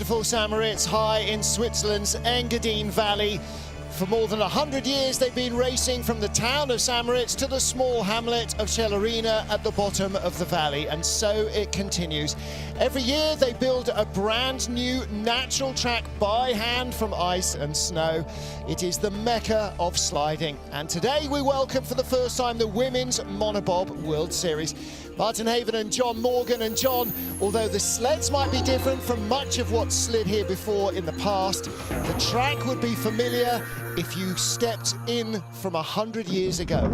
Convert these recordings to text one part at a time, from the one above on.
beautiful St. Moritz, high in Switzerland's Engadine Valley. For more than 100 years, they've been racing from the town of St. Moritz to the small hamlet of Celerina at the bottom of the valley, and so it continues. Every year, they build a brand new natural track by hand from ice and snow. It is the mecca of sliding, and today we welcome for the first time the Women's Monobob World Series. Martin Haven and John Morgan. And John, although the sleds might be different from much of what's slid here before in the past, the track would be familiar if you stepped in from 100 years ago.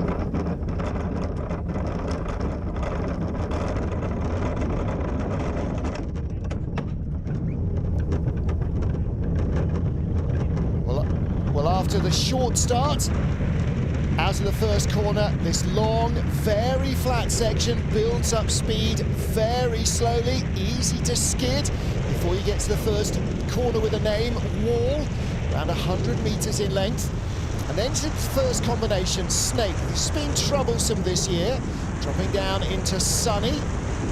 Well, after the short start, out of the first corner, this long, very flat section builds up speed very slowly, easy to skid before you get to the first corner with a name, Wall, around 100 meters in length. And then to the first combination, Snake. This has been troublesome this year, dropping down into Sunny.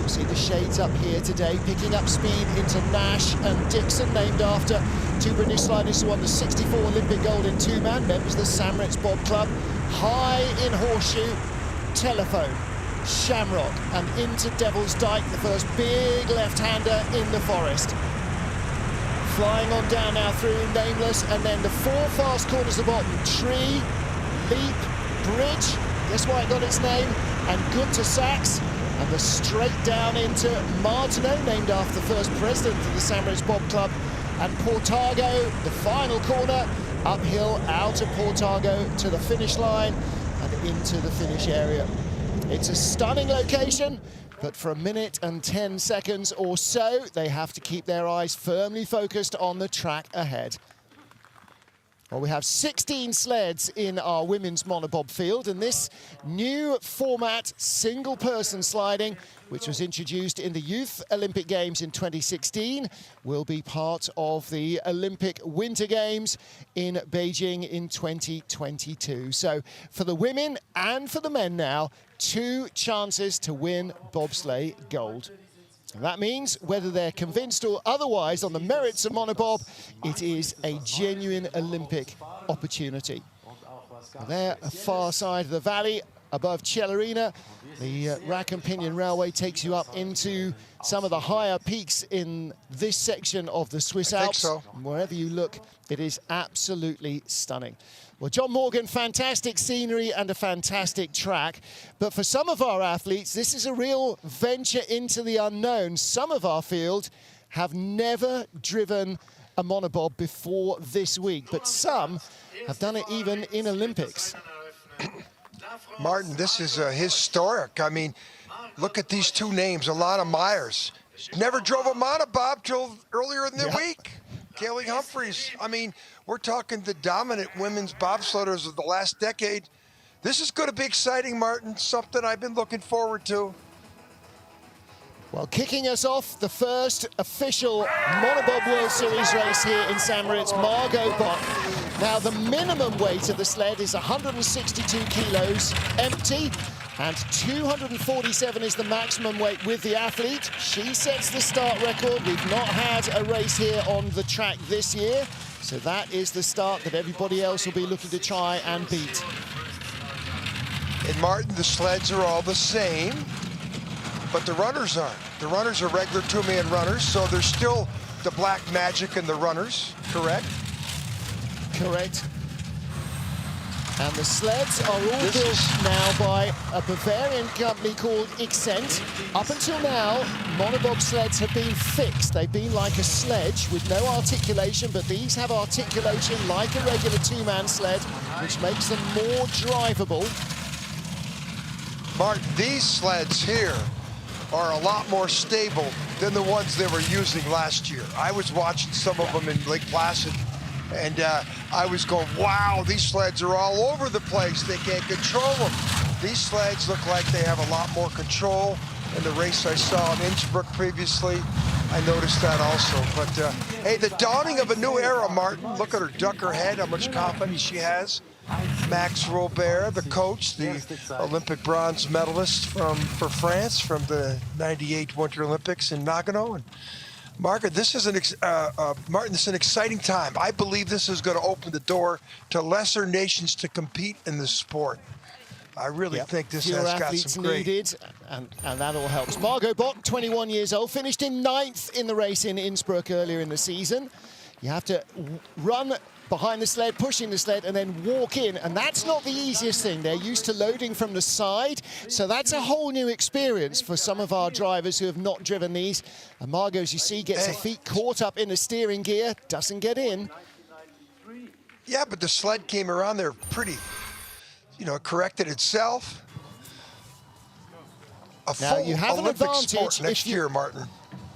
You see the shades up here today, picking up speed into Nash and Dixon, named after two British sliders who won the '64 Olympic gold in two-man, members of the St. Moritz Bob Club. High in Horseshoe, Telephone, Shamrock, and into Devil's Dyke, the first big left-hander in the forest. Flying on down now through Nameless, and then the four fast corners at the bottom, Tree, Leap, Bridge, guess why it got its name, and Gunter Sachs, and the straight down into Martineau, named after the first president of the St. Moritz Bob Club, and Portago, the final corner, uphill out of Portago to the finish line and into the finish area. It's a stunning location, but for 1 minute and 10 seconds or so, they have to keep their eyes firmly focused on the track ahead. Well, we have 16 sleds in our women's monobob field, and this new format, single-person sliding, which was introduced in the Youth Olympic Games in 2016, will be part of the Olympic Winter Games in Beijing in 2022. So for the women and for the men now, 2 chances to win bobsleigh gold. And that means, whether they're convinced or otherwise on the merits of monobob, it is a genuine Olympic opportunity. Well, there, a far side of the valley, above Celerina, the Rack and Pinion Railway takes you up into some of the higher peaks in this section of the Swiss Alps. So. Wherever you look, it is absolutely stunning. Well, John Morgan, fantastic scenery and a fantastic track. But for some of our athletes, this is a real venture into the unknown. Some of our field have never driven a monobob before this week, but some have done it even in Olympics. Martin, this is historic. I mean, look at these 2 names, Alana Myers. Never drove a monobob till earlier in the week. Kaylee Humphries. I mean, we're talking the dominant women's bobsledders of the last decade. This is going to be exciting, Martin. Something I've been looking forward to. Well, kicking us off, the first official Monobob World Series race here in St. Moritz, Margot Bock. Now, the minimum weight of the sled is 162 kilos empty, and 247 is the maximum weight with the athlete. She sets the start record. We've not had a race here on the track this year, so that is the start that everybody else will be looking to try and beat. And Martin, the sleds are all the same, but the runners aren't. The runners are regular 2-man runners, so there's still the black magic in the runners, correct? Correct. And the sleds are all built now by a Bavarian company called Ixent. Up until now, monobob sleds have been fixed. They've been like a sledge with no articulation, but these have articulation like a regular 2-man sled, which makes them more drivable. Martin, these sleds here are a lot more stable than the ones they were using last year. I was watching some of them in Lake Placid, and I was going, wow, these sleds are all over the place. They can't control them. These sleds look like they have a lot more control. In the race I saw in Innsbruck previously, I noticed that also. But hey, the dawning of a new era, Martin. Look at her duck her head, how much confidence she has. Max Robert, the coach, the Olympic bronze medalist for France from the '98 Winter Olympics in Nagano. And Margaret, this is Martin, this is an exciting time. I believe this is going to open the door to lesser nations to compete in this sport. I really think this Fewer has got athletes some great... needed, and that all helps. Margot Bock, 21 years old, finished in 9th in the race in Innsbruck earlier in the season. You have to run behind the sled, pushing the sled, and then walk in, and that's not the easiest thing. They're used to loading from the side, so that's a whole new experience for some of our drivers who have not driven these. And Margot, as you see, gets her feet caught up in the steering gear, doesn't get in. Yeah, but the sled came around there pretty, you know, corrected itself. A Now, full you have an Olympic advantage sport next year, Martin.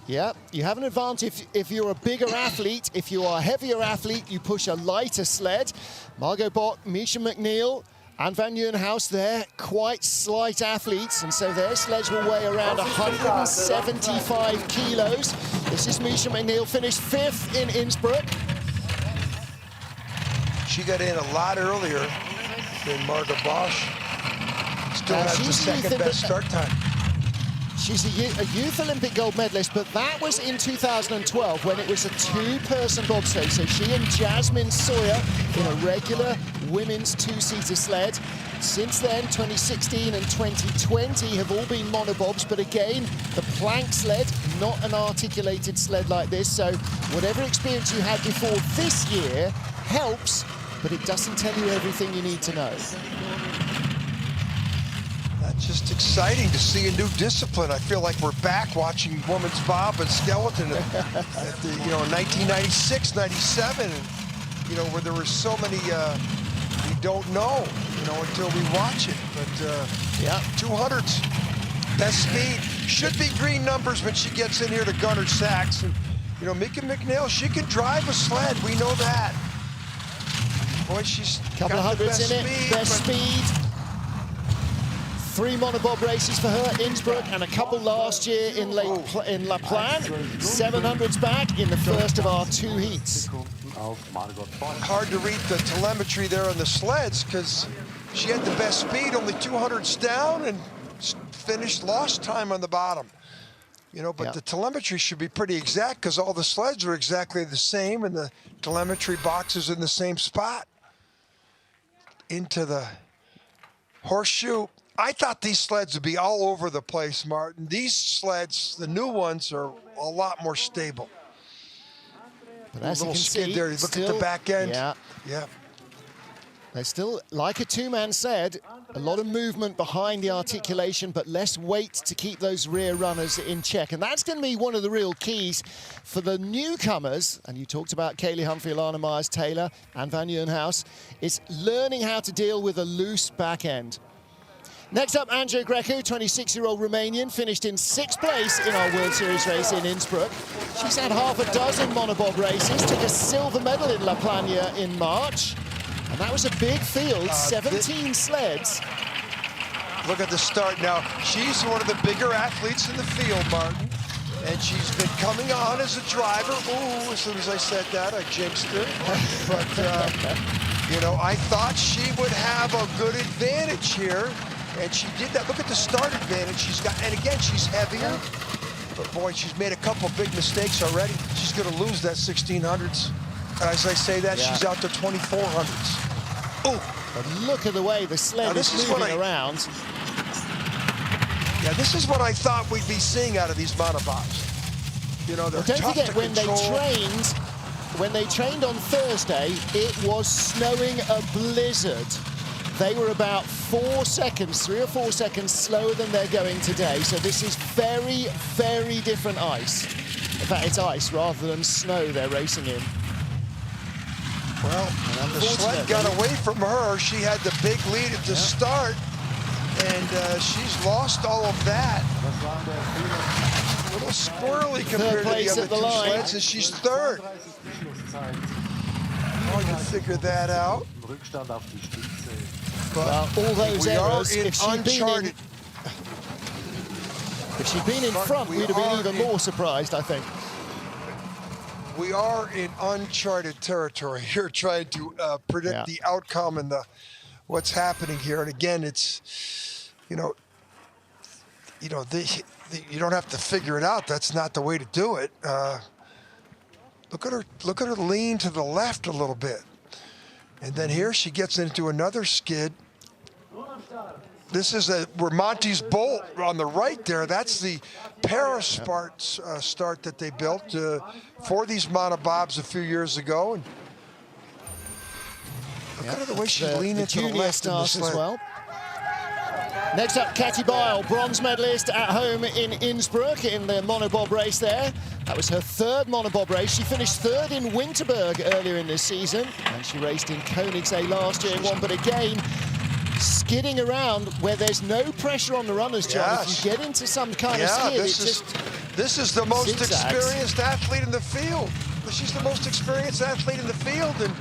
Yeah, you have an advantage if you're a bigger athlete. If you are a heavier athlete, you push a lighter sled. Margot Bock, Miesha Mcneill, and Van Nieuwenhuis, they're quite slight athletes, and so their sleds will weigh around 175 kilos. This is Miesha Mcneill, finished 5th in Innsbruck. She got in a lot earlier than Margot Bock. Still has the second best start time. She's a youth Olympic gold medalist, but that was in 2012 when it was a 2-person bobsleigh. So she and Jasmine Sawyer in a regular women's 2-seater sled. Since then, 2016 and 2020 have all been monobobs, but again, the plank sled, not an articulated sled like this. So whatever experience you had before this year helps, but it doesn't tell you everything you need to know. Just exciting to see a new discipline. I feel like we're back watching women's bob and skeleton at the, you know, 1996, 97, and, you know, where there were so many we don't know, you know, until we watch it. But yeah, 200s, best speed, should be green numbers when she gets in here to Gunnar Sachs. And, you know, Miesha Mcneill, she can drive a sled. We know that. Boy, she's couple of hundreds in it, best speed. 3 monobob races for her, Innsbruck, and a couple last year in La Plagne. 700s back in the first of our 2 heats. Hard to read the telemetry there on the sleds because she had the best speed, only 200s down, and finished lost time on the bottom. You know, but the telemetry should be pretty exact because all the sleds are exactly the same and the telemetry box is in the same spot. Into the horseshoe. I thought these sleds would be all over the place, Martin. These sleds, the new ones, are a lot more stable. But as you can skid see, there. Look at the back end. Yeah. They're still, like a 2-man sled, a lot of movement behind the articulation, but less weight to keep those rear runners in check. And that's going to be one of the real keys for the newcomers. And you talked about Kaylee Humphries, Alana Myers-Taylor, and Van Nieuwenhuis. It's learning how to deal with a loose back end. Next up, Greco, 26-year-old Romanian, finished in 6th place in our World Series race in Innsbruck. She's had half a dozen monobob races, took a silver medal in La Plagne in March, and that was a big field, 17 sleds. Look at the start now. She's one of the bigger athletes in the field, Martin, and she's been coming on as a driver. Ooh, as soon as I said that, I jinxed her. But, you know, I thought she would have a good advantage here. And she did that. Look at the start advantage she's got. And again, she's heavier. But boy, she's made a couple big mistakes already. She's going to lose that 1600s. As I say that, she's out to 2400s. Oh, but look at the way the sled is moving around. Yeah, this is what I thought we'd be seeing out of these monobobs. You know, they're don't tough forget, to control. when they trained on Thursday, it was snowing a blizzard. They were about 4 seconds, 3 or 4 seconds slower than they're going today. So this is very, very different ice. In fact, it's ice rather than snow they're racing in. Well, the sled got away from her. She had the big lead at the start, and she's lost all of that. A little squirrely compared to the other 2 sleds, and she's 3rd. Oh, you figure that out. Well, all those errors, if she'd been in front, we'd have been even more surprised, I think. We are in uncharted territory here, trying to predict the outcome and what's happening here. And again, it's, you don't have to figure it out. That's not the way to do it. Look at her lean to the left a little bit. And then here she gets into another skid. This is where Monty's bolt on the right there. That's the Paraspart start that they built for these monobobs a few years ago. And look at the way she's leaning to the left in the sled. As well. Next up, Katie Bile, bronze medalist at home in Innsbruck in the monobob race there. That was her third monobob race. She finished third in Winterberg earlier in this season, and she raced in Koenigsegg last year and won, but again, skidding around where there's no pressure on the runners, John. Yes. If you get into some kind of skid, this is the most zigzags. experienced athlete in the field. She's the most experienced athlete in the field and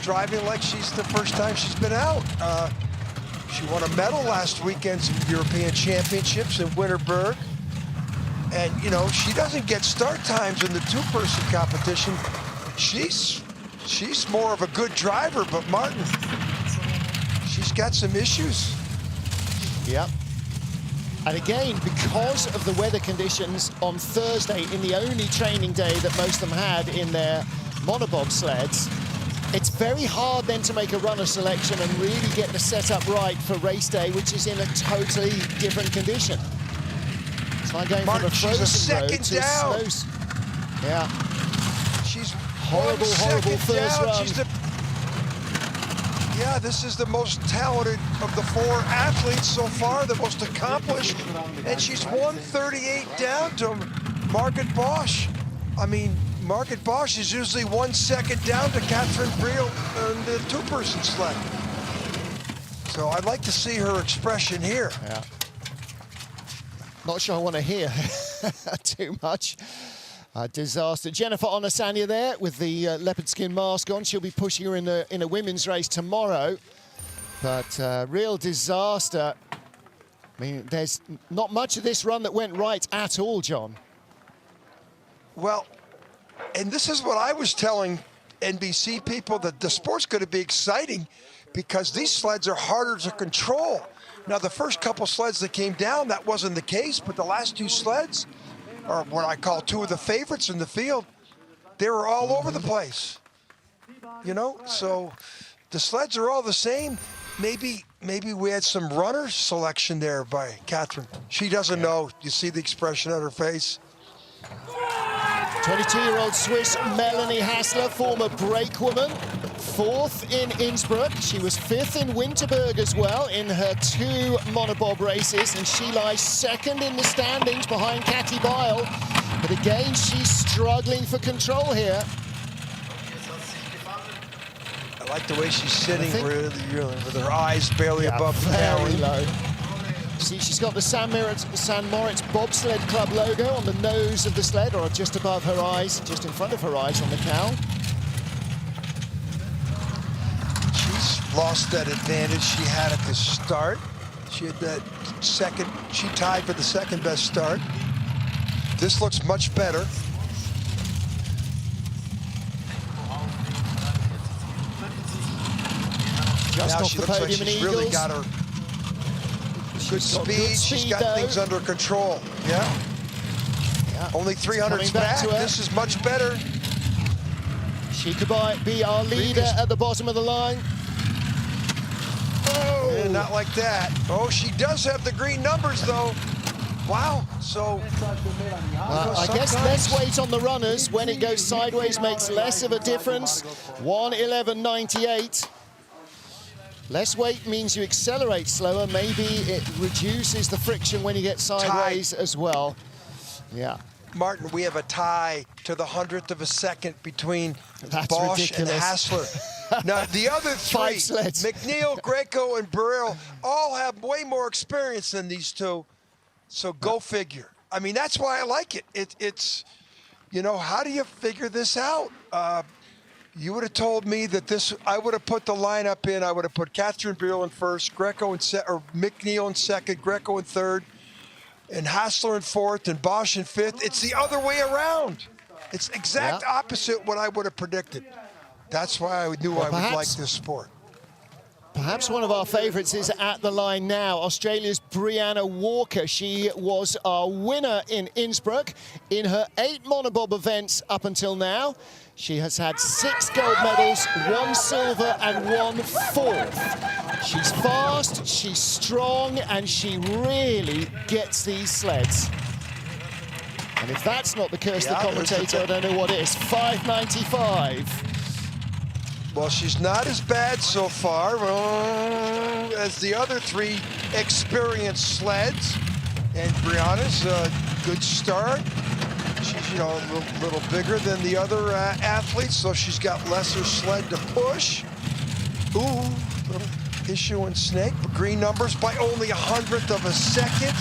driving like she's the first time she's been out. She won a medal last weekend in European Championships in Winterberg. And, you know, she doesn't get start times in the two-person competition. She's more of a good driver, but Martin, she's got some issues. Yep. And again, because of the weather conditions on Thursday, in the only training day that most of them had in their monobob sleds, it's very hard then to make a runner selection and really get the setup right for race day, which is in a totally different condition. It's like going Martin, from a frozen road to down. a slow. Yeah. She's horrible first run. Yeah, this is the most talented of the four athletes so far, the most accomplished, and she's 138 down to Margaret Bosch. I mean, Margaret Bosch is usually 1 second down to Catherine Briel in the two-person sled. So I'd like to see her expression here. Yeah. Not sure I want to hear too much. Disaster. Jennifer Onosanya there with the leopard skin mask on. She'll be pushing her in a women's race tomorrow. But real disaster. I mean, there's not much of this run that went right at all, John. Well, and this is what I was telling NBC people, that the sport's going to be exciting because these sleds are harder to control. Now, the first couple sleds that came down, that wasn't the case, but the last two sleds, or what I call two of the favorites in the field, they were all over the place. You know, so the sleds are all the same. Maybe we had some runner selection there by Catherine. She doesn't know. You see the expression on her face. 22-year-old Swiss Melanie Hassler, former brakewoman, fourth in Innsbruck. She was fifth in Winterberg as well in her two monobob races, and she lies second in the standings behind Katie Bile. But again, she's struggling for control here. I like the way she's sitting really with her eyes barely above the very low. See, she's got the San Moritz Bobsled Club logo on the nose of the sled, or just above her eyes, just in front of her eyes on the cowl. She's lost that advantage she had at the start. She had that second, she tied for the second best start. This looks much better. Just now off she the looks podium like in she's really Eagles. got her good speed. She's got things under control. Yeah. Only 300 back. This is much better. She could be our leader at the bottom of the line. Oh, yeah, not like that. Oh, she does have the green numbers, though. Wow. So, I guess less weight on the runners when it goes sideways makes less of a difference. 1:11.98. Less weight means you accelerate slower. Maybe it reduces the friction when you get sideways as well. Yeah. Martin, we have a tie to the 100th of a second between Bosch and Hassler. Now, the other three, Mcneill, Greco, and Brill, all have way more experience than these two. So go figure. I mean, that's why I like it. It's, you know, how do you figure this out? You would have told me that this, I would have put the lineup in. I would have put Catherine Brill in first, Greco in or Mcneill in second, Greco in third, and Hassler in fourth, and Bosch in fifth. It's the other way around. It's exact opposite what I would have predicted. That's why I knew I would like this sport. Perhaps one of our favourites is at the line now. Australia's Briana Walker. She was our winner in Innsbruck in her 8 monobob events up until now. She has had 6 gold medals, 1 silver and 1 fourth. She's fast, she's strong, and she really gets these sleds. And if that's not the curse the commentator, I don't know what is. 595. Well, she's not as bad so far as the other 3 experienced sleds. And Briana's a good start. She's, you know, a little bigger than the other athletes, so she's got lesser sled to push. Ooh, little issue in snake, but green numbers by only 100th of a second.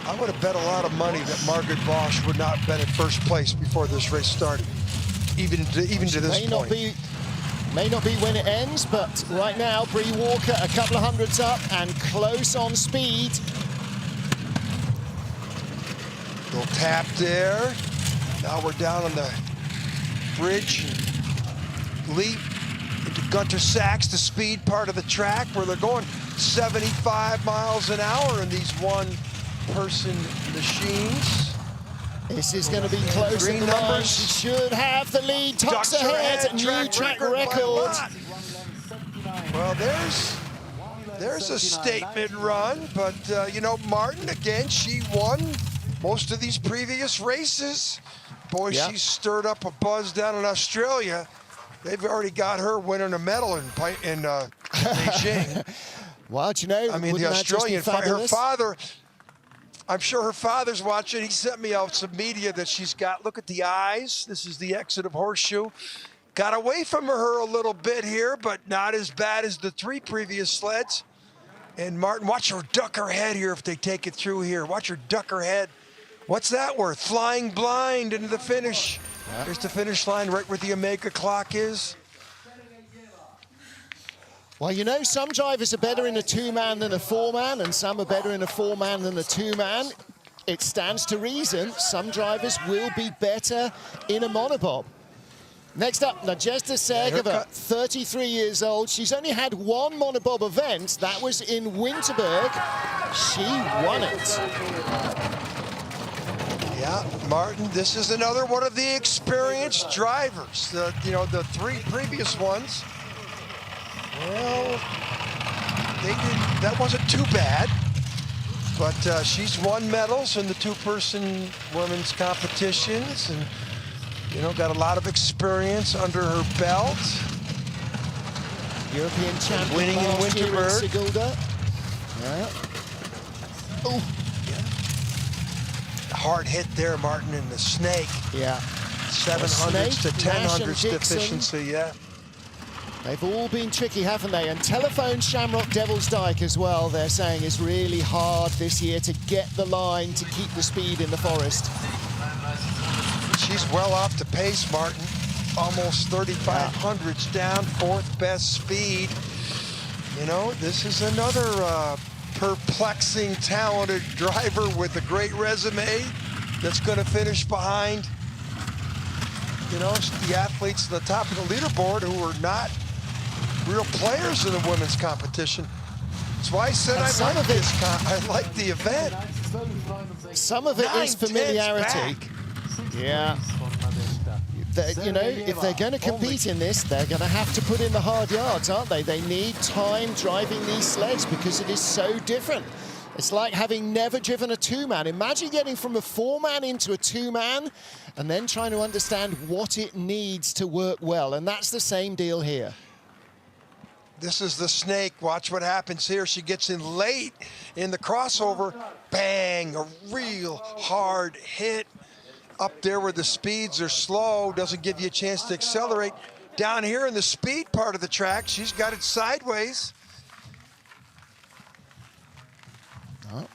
I would have bet a lot of money that Margaret Bosch would not have been in first place before this race started. Even to this point. May not be when it ends, but right now, Brie Walker a couple of hundreds up and close on speed. Little tap there. Now we're down on the bridge. Leap into Gunter Sachs, the speed part of the track, where they're going 75 miles an hour in these one-person machines. This is going to be close in the line. She should have the lead. Tucks ahead. New track record. Well, there's a statement run, but you know, Martin again. She won most of these previous races. Boy, she's stirred up a buzz down in Australia. They've already got her winning a medal in Beijing. Well, you know, I mean, the Australian, her father. I'm sure her father's watching. He sent me out some media that she's got. Look at the eyes. This is the exit of Horseshoe. Got away from her a little bit here, but not as bad as the 3 previous sleds. And Martin, watch her duck her head here if they take it through here. Watch her duck her head. What's that worth? Flying blind into the finish. There's the finish line right where the Omega clock is. Well, you know, some drivers are better in a 2-man than a 4-man, and some are better in a 4-man than a 2-man. It stands to reason some drivers will be better in a monobob. Next up, Nadezhda Sergeva, 33 years old. She's only had 1 monobob event. That was in Winterberg. She won it. Yeah, Martin, this is another one of the experienced drivers. You know, the 3 previous ones, well, that wasn't too bad, but she's won medals in the 2-person women's competitions, and you know, got a lot of experience under her belt. European champion winning in Winterberg. Yeah. Oh, yeah. Hard hit there, Martin, in the snake. Yeah. 700s to 1000s deficiency. Yeah. They've all been tricky, haven't they? And Telephone Shamrock Devil's Dyke as well, they're saying, is really hard this year to get the line, to keep the speed in the forest. She's well off the pace, Martin. Almost 3,500s down, 4th best speed. You know, this is another perplexing, talented driver with a great resume that's going to finish behind, you know, the athletes at the top of the leaderboard who are not real players in the women's competition. That's why I said I like the event. Some of it is familiarity. Yeah. You know, if they're going to compete in this, they're going to have to put in the hard yards, aren't they? They need time driving these sleds because it is so different. It's like having never driven a 2-man. Imagine getting from a 4-man into a 2-man and then trying to understand what it needs to work well. And that's the same deal here. This is the snake. Watch what happens here. She gets in late in the crossover. Bang, a real hard hit. Up there where the speeds are slow, doesn't give you a chance to accelerate. Down here in the speed part of the track, she's got it sideways. Oh.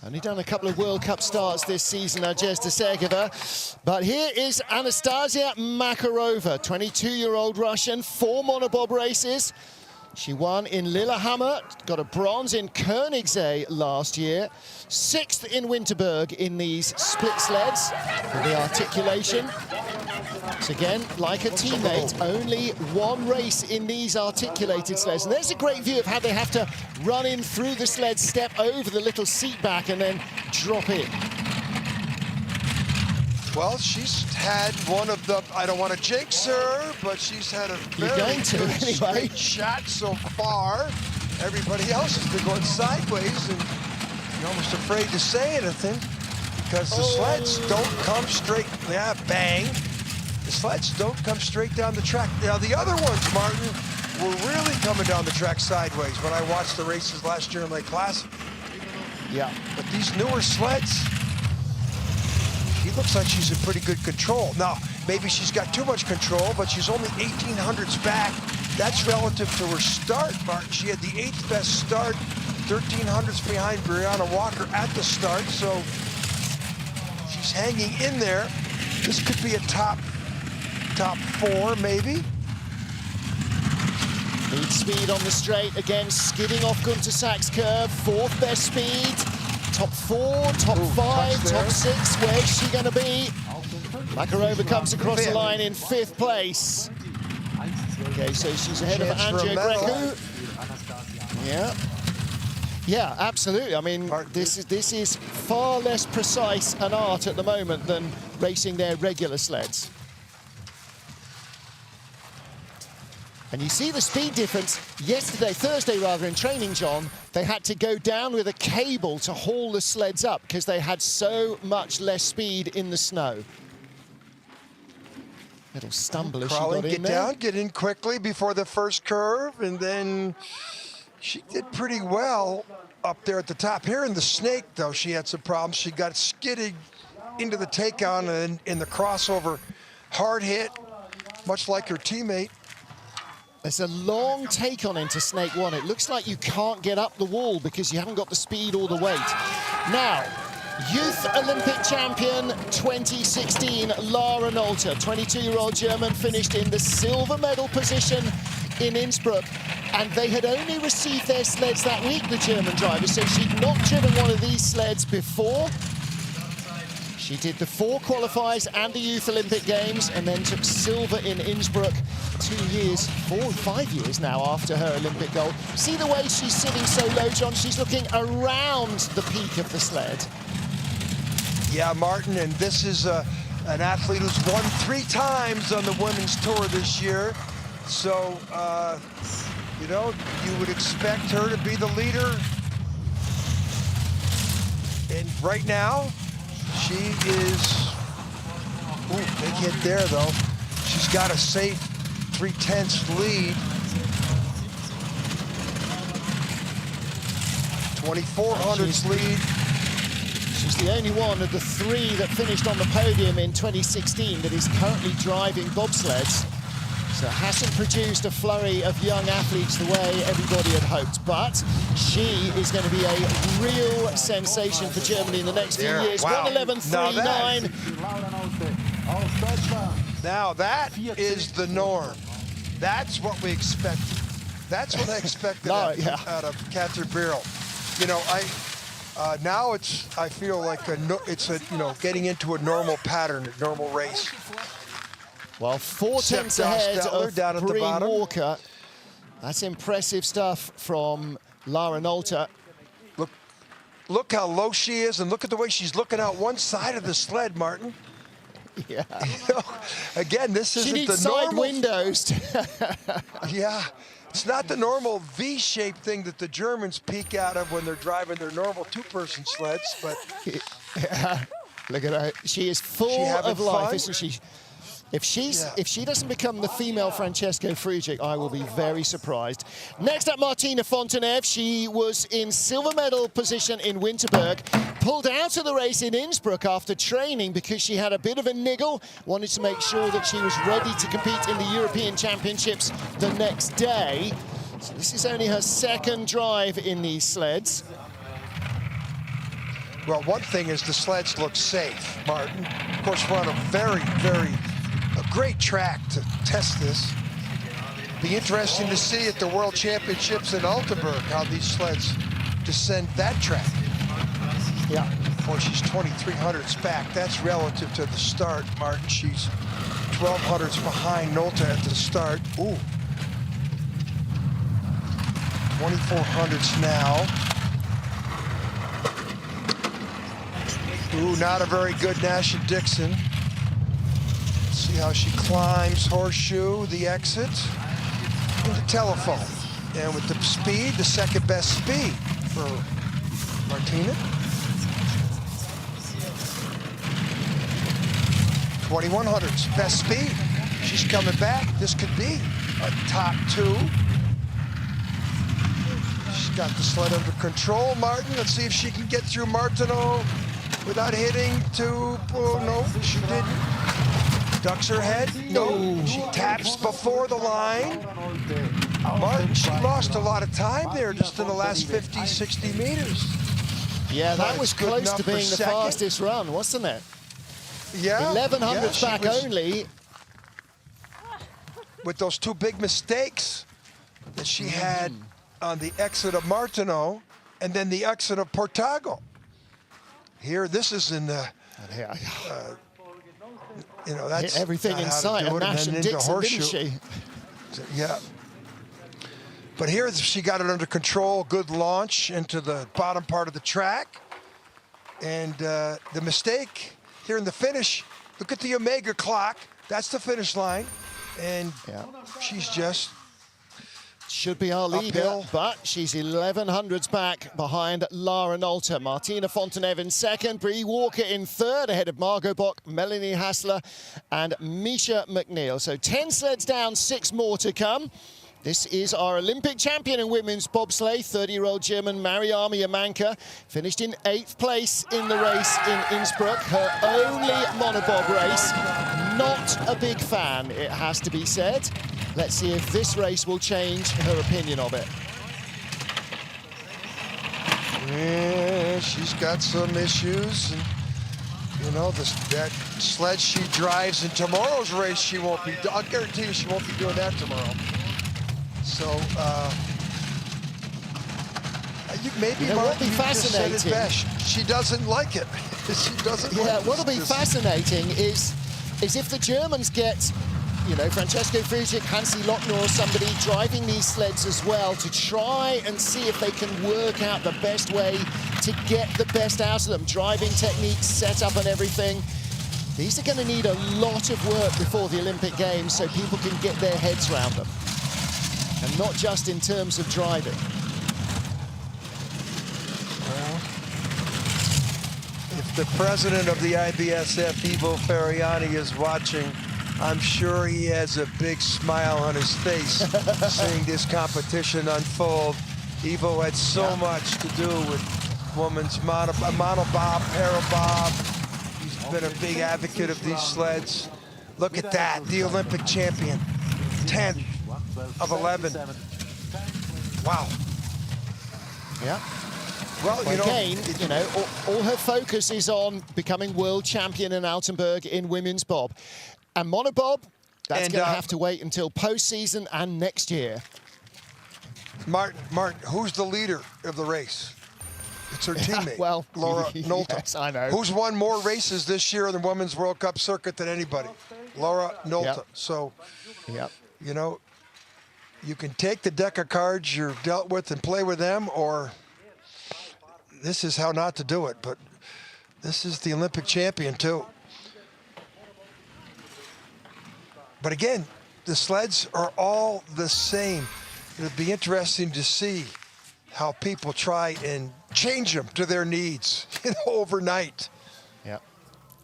Only done a couple of World Cup starts this season, Nadezhda Sergeva. But here is Anastasia Makarova, 22-year-old Russian, 4 monobob races. She won in Lillehammer, got a bronze in Koenigsee last year, 6th in Winterberg in these split sleds for the articulation. So again, like a teammate, only one race in these articulated sleds. And there's a great view of how they have to run in through the sled, step over the little seat back, and then drop in. Well, she's had one of the, I don't want to jinx her, but she's had a very good straight shot so far. Everybody else has been going sideways, and you're almost afraid to say anything because the sleds don't come straight. Yeah, bang. The sleds don't come straight down the track. Now, the other ones, Martin, were really coming down the track sideways when I watched the races last year in Lake Classic. Yeah. But these newer sleds, she looks like she's in pretty good control. Now, maybe she's got too much control, but she's only 1800s back. That's relative to her start, Martin. She had the 8th best start, 1300s behind Briana Walker at the start, so she's hanging in there. This could be a top 4, maybe. Lead speed on the straight, again, skidding off Gunter Sack's curve, 4th best speed. Top 4, top 5, top 6, where's she going to be? Makarova comes across the line in 5th place. Okay, so she's ahead of Anastasia Greco. Yeah, absolutely. I mean, this is far less precise an art at the moment than racing their regular sleds. And you see the speed difference. Yesterday, Thursday rather, in training, John, they had to go down with a cable to haul the sleds up because they had so much less speed in the snow. Little stumble as she got in there. Get down, get in quickly before the first curve, and then she did pretty well up there at the top. Here in the snake, though, she had some problems. She got skidded into the takedown and in the crossover. Hard hit, much like her teammate. There's a long take on into Snake 1. It looks like you can't get up the wall because you haven't got the speed or the weight. Now, Youth Olympic champion 2016, Lara Nolter, 22-year-old German, finished in the silver medal position in Innsbruck. And they had only received their sleds that week, the German driver, so she'd not driven one of these sleds before. She did the 4 qualifiers and the Youth Olympic Games, and then took silver in Innsbruck 4 or 5 years now after her Olympic gold. See the way she's sitting so low, John? She's looking around the peak of the sled. Yeah, Martin, and this is an athlete who's won 3 times on the women's tour this year. So, you know, you would expect her to be the leader. And right now, she is, big hit there, though. She's got a safe 3/10 lead. 2400s lead. She's the only one of the 3 that finished on the podium in 2016 that is currently driving bobsleds. So hasn't produced a flurry of young athletes the way everybody had hoped, but she is going to be a real sensation for Germany in the next few years. Wow. 1:11.39. Now that is the norm. That's what we expected. That's what I expected out of Catherine Birrell. You know, now I feel like getting into a normal pattern, a normal race. Well, 4 tenths ahead of Briana Walker. That's impressive stuff from Lara Nolter. Look how low she is, and look at the way she's looking out one side of the sled, Martin. Yeah. You know, again, this isn't the normal. Side windows. Yeah. It's not the normal V-shaped thing that the Germans peek out of when they're driving their normal 2-person sleds, but... Yeah. Look at her. She is full of life, isn't she? If she doesn't become the female Francesco Friedrich, I will be very surprised. Next up, Martina Fontenev. She was in silver medal position in Winterberg, pulled out of the race in Innsbruck after training because she had a bit of a niggle, wanted to make sure that she was ready to compete in the European Championships the next day. So this is only her 2nd drive in these sleds. Well, one thing is the sleds look safe, Martin. Of course, we're on a great track to test this. Be interesting to see at the World Championships in Altenburg how these sleds descend that track. Yeah. Of course, she's 2300s back. That's relative to the start, Martin. She's 1200s behind Nolta at the start. Ooh. 2400s now. Ooh, not a very good Nash and Dixon. See how she climbs horseshoe, the exit, into telephone. And with the speed, the second best speed for Martina. 2100s, best speed. She's coming back. This could be a top 2. She's got the sled under control. Martin, let's see if she can get through Martineau without hitting to, oh no, she didn't. Ducks her head, no, she taps before the line. Martin, she lost a lot of time there just in the last 50, 60 meters. Yeah, that was close to being the fastest run, wasn't it? Yeah. 1100s back only. With those 2 big mistakes that she had on the exit of Martineau and then the exit of Portago. Here, this is in the, you know, that's everything in sight. And Nash and Dixon, didn't she? Yeah. But here she got it under control. Good launch into the bottom part of the track. And the mistake here in the finish, look at the Omega clock. That's the finish line. And she's just should be our leader, uphill. but she's 1100s back behind Lara Nolta. Martina Fontenev in second, Briana Walker in third, ahead of Margot Bock, Melanie Hassler, and Miesha Mcneill. So 10 sleds down, 6 more to come. This is our Olympic champion in women's bobsleigh, 30-year-old German Mariama Yamanka, finished in 8th place in the race in Innsbruck, her only monobob race. Not a big fan, it has to be said. Let's see if this race will change her opinion of it. Yeah, she's got some issues. And, you know, that sled she drives in tomorrow's race, she won't be, I'll guarantee you she won't be doing that tomorrow. So, maybe what'll be fascinating, just said it best. She doesn't like it. She doesn't like it. What'll be fascinating is if the Germans get, you know, Francesco Friedrich, Hansi Lochner or somebody driving these sleds as well to try and see if they can work out the best way to get the best out of them. Driving techniques, setup and everything. These are going to need a lot of work before the Olympic Games so people can get their heads around them. And not just in terms of driving. Well, if the president of the IBSF, Ivo Ferriani, is watching, I'm sure he has a big smile on his face seeing this competition unfold. Ivo had so much to do with women's monobob, parabob. He's been a big advocate of these sleds. Look at that, the Olympic champion, 10th of 11. Wow. Yeah. Well, again, you know, all her focus is on becoming world champion in Altenburg in women's bob. And monobob, that's going to have to wait until postseason and next year. Martin, who's the leader of the race? It's her teammate, well, Laura Nolta. Yes, I know. Who's won more races this year in the Women's World Cup circuit than anybody? Laura Nolta. Yep. So, you know, you can take the deck of cards you're dealt with and play with them, or this is how not to do it. But this is the Olympic champion, too. But again, the sleds are all the same. It'll be interesting to see how people try and change them to their needs, you know, overnight. Yeah.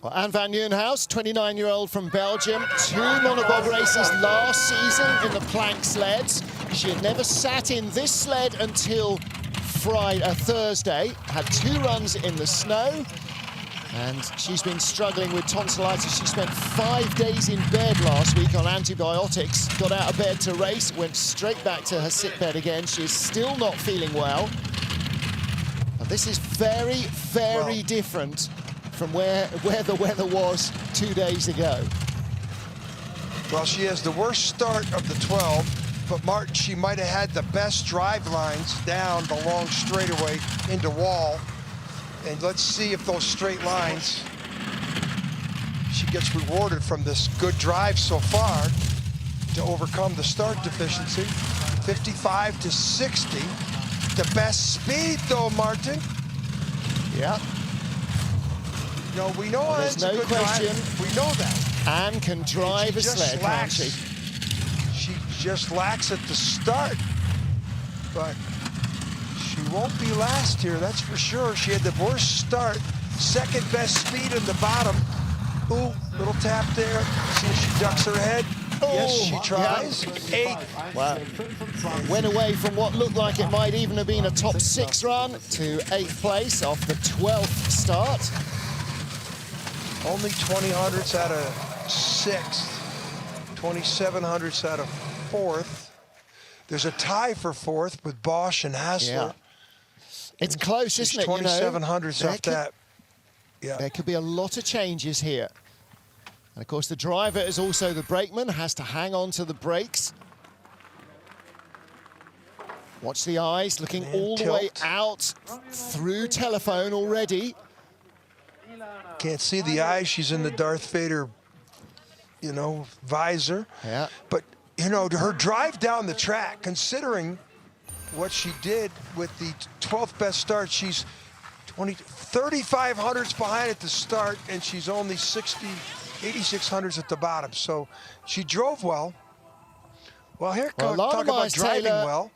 Well, Anne van Nieuwenhuis, 29-year-old from Belgium, 2 monobob races last season in the plank sleds. She had never sat in this sled until Thursday, had 2 runs in the snow, and she's been struggling with tonsillitis. She spent 5 days in bed last week on antibiotics, got out of bed to race, went straight back to her sick bed again. She is still not feeling well. But this is very, very different from where the weather was 2 days ago. Well, she has the worst start of the 12, but Martin, she might have had the best drive lines down the long straightaway into wall. And let's see if those straight lines, she gets rewarded from this good drive so far to overcome the start deficiency. 55 to 60. The best speed, though, Martin. Yeah. No, we know There's Anne's a no good question. driver. We know that. Anne can drive a sled, can't she? She just lacks at the start, but she won't be last here, that's for sure. She had the worst start, second best speed in the bottom. Ooh, little tap there. See if she ducks her head. Yes, she tries. Yeah. 8. Wow. Went away from what looked like it might even have been a top 6 run to 8th place off the 12th start. Only 20 hundredths out of 6th, 27 hundredths out of 4th. There's a tie for 4th with Bosch and Hassler. Yeah. It's close, isn't it? 27 hundredths off that. Yeah. There could be a lot of changes here. And of course, the driver is also the brakeman, has to hang on to the brakes. Watch the eyes, looking all the way out through telephone already. Can't see the eyes. She's in the Darth Vader, you know, visor. Yeah. But, you know, her drive down the track, considering what she did with the 12th best start, she's 35 hundredths behind at the start, and she's only 86 hundredths at the bottom. So she drove well. Well, here, talk about driving well.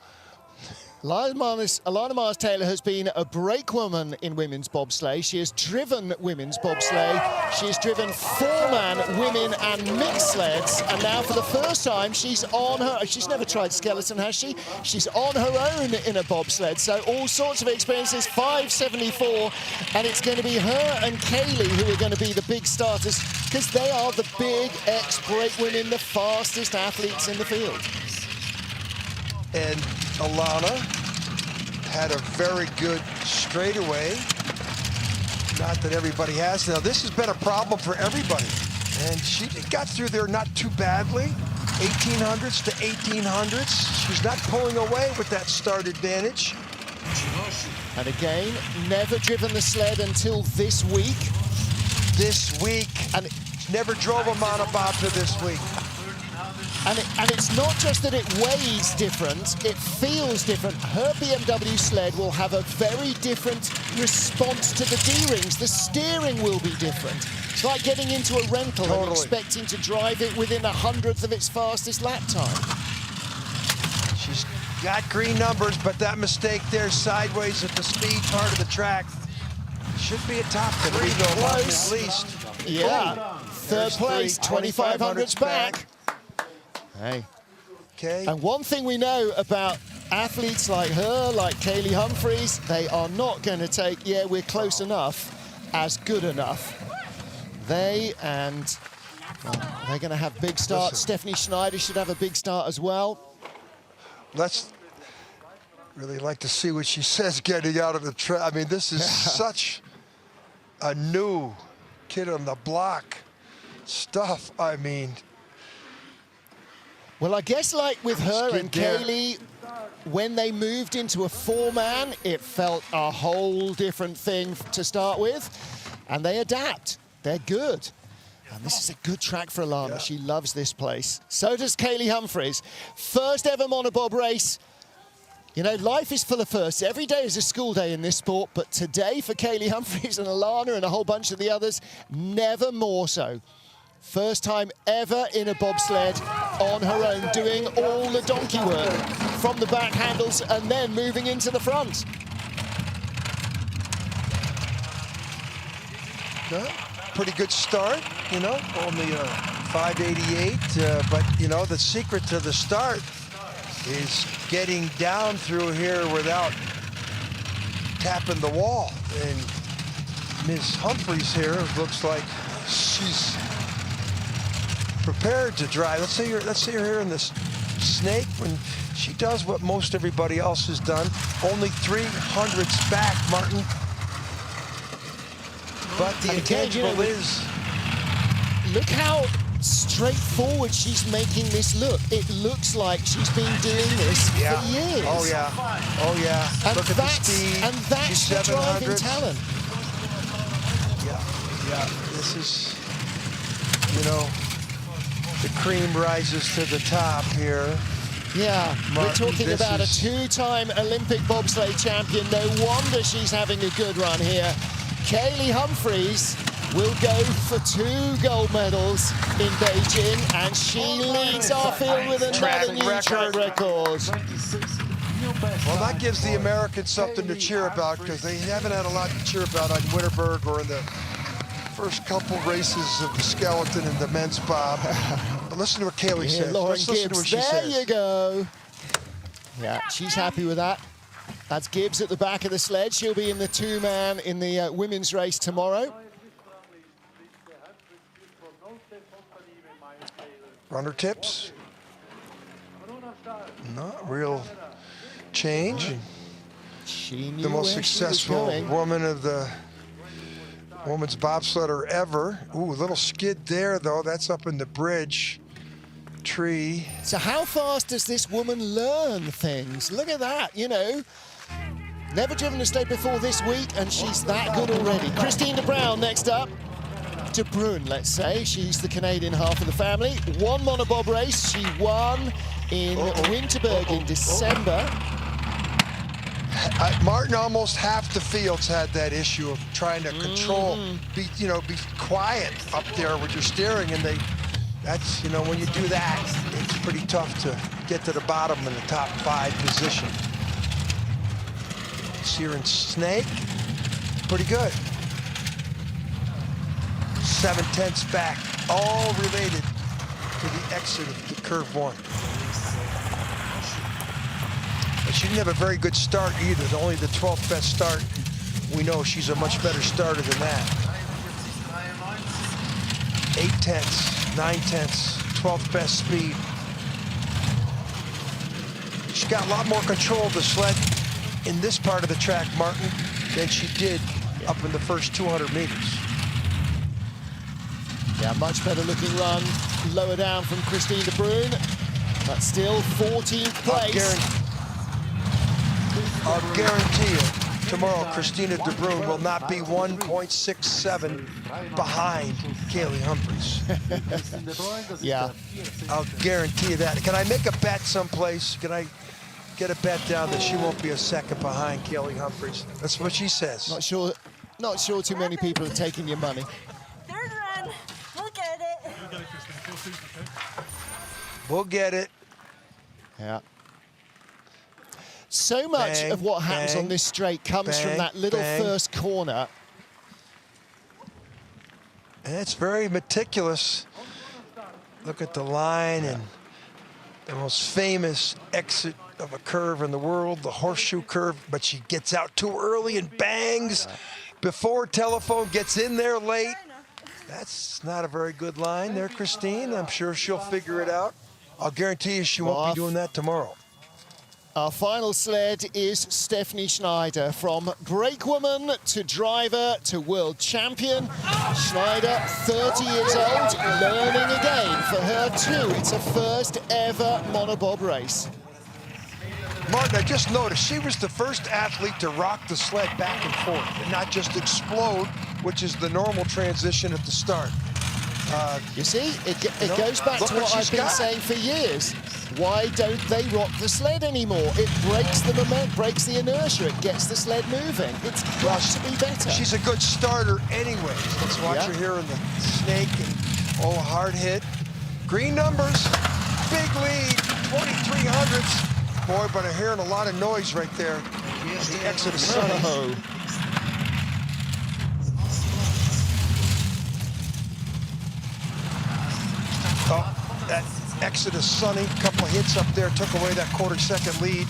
Alana Mars-Taylor has been a brakewoman in women's bobsleigh. She has driven women's bobsleigh. She has driven 4-man women and mixed sleds. And now for the first time, she's on her... She's never tried skeleton, has she? She's on her own in a bobsled. So all sorts of experiences, 574. And it's going to be her and Kaylee who are going to be the big starters because they are the big ex-brakewomen, the fastest athletes in the field. And Alana had a very good straightaway. Not that everybody has. Now, this has been a problem for everybody. And she got through there not too badly. 1800s to 1800s. She's not pulling away with that start advantage. And again, never driven the sled until this week. This week. And never drove a monobob to this week. And it's not just that it weighs different, it feels different. Her BMW sled will have a very different response to the D-rings. The steering will be different. It's like getting into a rental and expecting to drive it within 100th of its fastest lap time. She's got green numbers, but that mistake there sideways at the speed part of the track should be a top 3 though, at least. Yeah, third place, 2,500s back. Hey. Okay. And one thing we know about athletes like her, like Kaylee Humphries, they are not going to take, yeah, we're close enough, as good enough. They're going to have big starts. Stephanie Schneider should have a big start as well. Let's really like to see what she says getting out of the track. I mean, this is such a new kid on the block stuff. I mean... Well, I guess like with her and Kaylee, when they moved into a 4-man, it felt a whole different thing to start with. And they adapt. They're good. And this is a good track for Alana. Yeah. She loves this place. So does Kaylee Humphries. First ever monobob race. You know, life is full of firsts. Every day is a school day in this sport. But today for Kaylee Humphries and Alana and a whole bunch of the others, never more so. First time ever in a bobsled on her own, doing all the donkey work from the back handles and then moving into the front. Pretty good start, you know, only 588, but, you know, the secret to the start is getting down through here without tapping the wall. And Ms. Humphries here looks like she's prepared to drive. Let's say you're here in this snake when she does what most everybody else has done. Only 300ths back, Martin. But the intangible is... Look how straightforward she's making this look. It looks like she's been doing this for years. Oh, yeah. Oh, yeah. And look at the speed. And that's the driving talent. Yeah. This is... you know, the cream rises to the top here. Yeah, we're Martin, talking about a two-time Olympic bobsleigh champion. No wonder she's having a good run here. Kaylee Humphries will go for 2 gold medals in Beijing, and she leads our field with another new track record. Well, that gives the Americans something to cheer about, because they haven't had a lot to cheer about on Winterberg or in the first couple races of the skeleton and the men's bob. But listen to what Kaylee says. Let's listen to what she says. There you go. Yeah, she's happy with that. That's Gibbs at the back of the sled. She'll be in the 2-man in the women's race tomorrow. Runner tips. Not real change. She knew the most successful woman of the women's bobsledder ever. Ooh, a little skid there, though. That's up in the bridge tree. So how fast does this woman learn things? Look at that, you know. Never driven a sled before this week, and she's that good already. Christine de Bruyn next up. De Bruyn, let's say. She's the Canadian half of the family. 1 monobob race. She won in Winterberg in December. Martin, almost half the fields had that issue of trying to control, be quiet up there when you're steering, and that's, you know, when you do that, it's pretty tough to get to the bottom in the top 5 position. Sear and Snake, pretty good. 7/10 back, all related to the exit of the curve 1. But she didn't have a very good start either. Only the 12th best start. We know she's a much better starter than that. 8/10, 9/10, 12th best speed. She's got a lot more control of the sled in this part of the track, Martin, than she did up in the first 200 meters. Yeah, much better looking run lower down from Christine de Bruyn, but still 14th place. I'll guarantee you, tomorrow Christina de Bruyn will not be 1.67 behind Kaylee Humphries. Yeah. I'll guarantee you that. Can I make a bet someplace? Can I get a bet down that she won't be a second behind Kaylee Humphries? That's what she says. Not sure too many people are taking your money. Third run. Look at it. We'll get it. Yeah. So much of what happens on this straight comes from that little first corner. And it's very meticulous. Look at the line and the most famous exit of a curve in the world, the horseshoe curve, but she gets out too early and bangs before telephone gets in there late. That's not a very good line there, Christine. I'm sure she'll figure it out. I'll guarantee you she won't be doing that tomorrow. Our final sled is Stephanie Schneider. From brakewoman to driver to world champion. Schneider, 30 years old, learning again. For her too, it's a first ever monobob race. Martin, I just noticed she was the first athlete to rock the sled back and forth and not just explode, which is the normal transition at the start. You see, it goes back to what I've been saying for years. Why don't they rock the sled anymore? It breaks the momentum, breaks the inertia, it gets the sled moving. It's got to be better. She's a good starter anyways. Let's watch her here in the snake and hard hit. Green numbers, big lead, 2300ths. Boy, but I'm hearing a lot of noise right there. The exit of Sunny. That exit of Sunny, couple of hits up there, took away that quarter-second lead.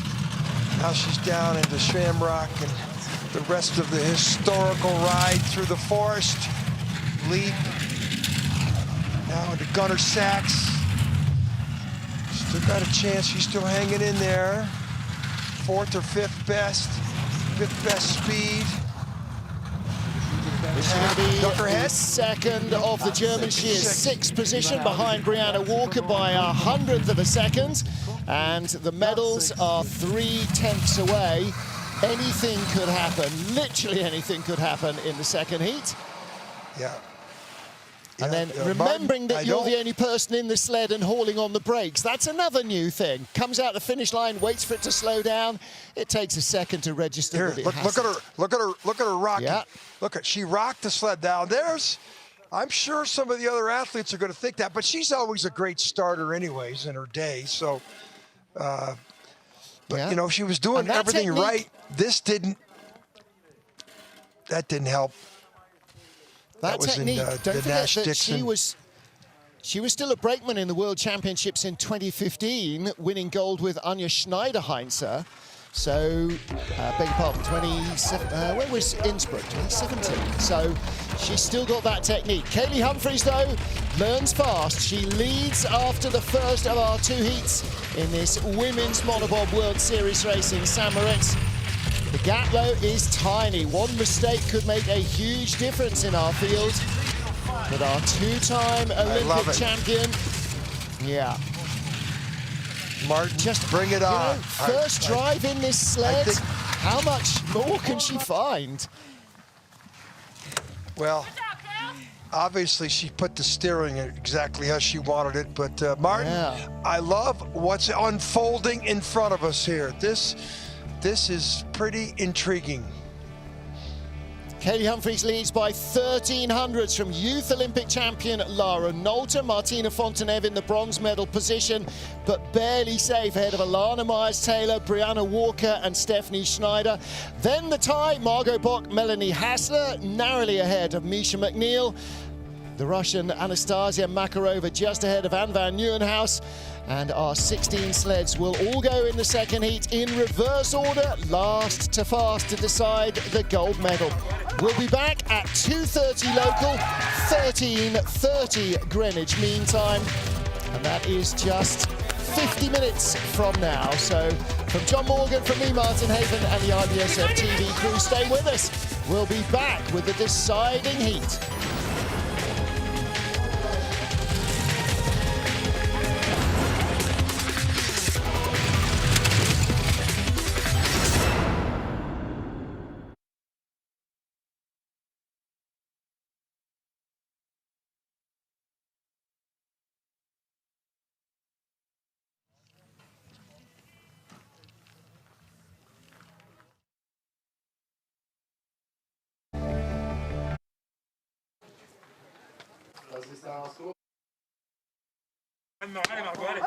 Now she's down into Shamrock and the rest of the historical ride through the forest. Lead now into Gunner Sachs. Still got a chance, she's still hanging in there. 4th or 5th best, 5th best speed. This is going to be the second of the Germans. She is 6th position behind Briana Walker by a 100th of a second. And the medals are 3/10 away. Anything could happen, literally anything could happen in the second heat. Yeah. And then remembering that you're the only person in the sled and hauling on the brakes, that's another new thing. Comes out the finish line, waits for it to slow down. It takes a second to register Here, that it look at her, look at her rocking. Yeah. Look at, she rocked the sled down. I'm sure some of the other athletes are going to think that, but she's always a great starter anyways in her day. So, but you know, she was doing everything right. That didn't help. That technique, don't forget that she was still a brakeman in the World Championships in 2015, winning gold with Anja Schneider. So, beg your pardon, when was Innsbruck? 2017. So, she's still got that technique. Kaylee Humphries, though, learns fast. She leads after the first of our 2 heats in this Women's Monobob World Series race in St. Moritz. The gap, though, is tiny. One mistake could make a huge difference in our field. But our 2-time Olympic champion, Martin, just bring it on. First drive in this sled, how much more can she find? Well, obviously she put the steering exactly how she wanted it, but Martin, I love what's unfolding in front of us here. This is pretty intriguing. Kaylee Humphries leads by 1,300s from youth Olympic champion Lara Nolter. Martina Fontenev in the bronze medal position, but barely safe ahead of Alana Myers-Taylor, Briana Walker and Stephanie Schneider. Then the tie, Margot Bock, Melanie Hassler, narrowly ahead of Miesha Mcneill. The Russian Anastasia Makarova just ahead of Anne van Nieuwenhuis. And our 16 sleds will all go in the second heat in reverse order, last to fast to decide the gold medal. We'll be back at 2:30 local, 13:30 Greenwich Mean Time, and that is just 50 minutes from now. So from John Morgan, from me, Martin Haven, and the IBSF TV crew, stay with us. We'll be back with the deciding heat. No, agora.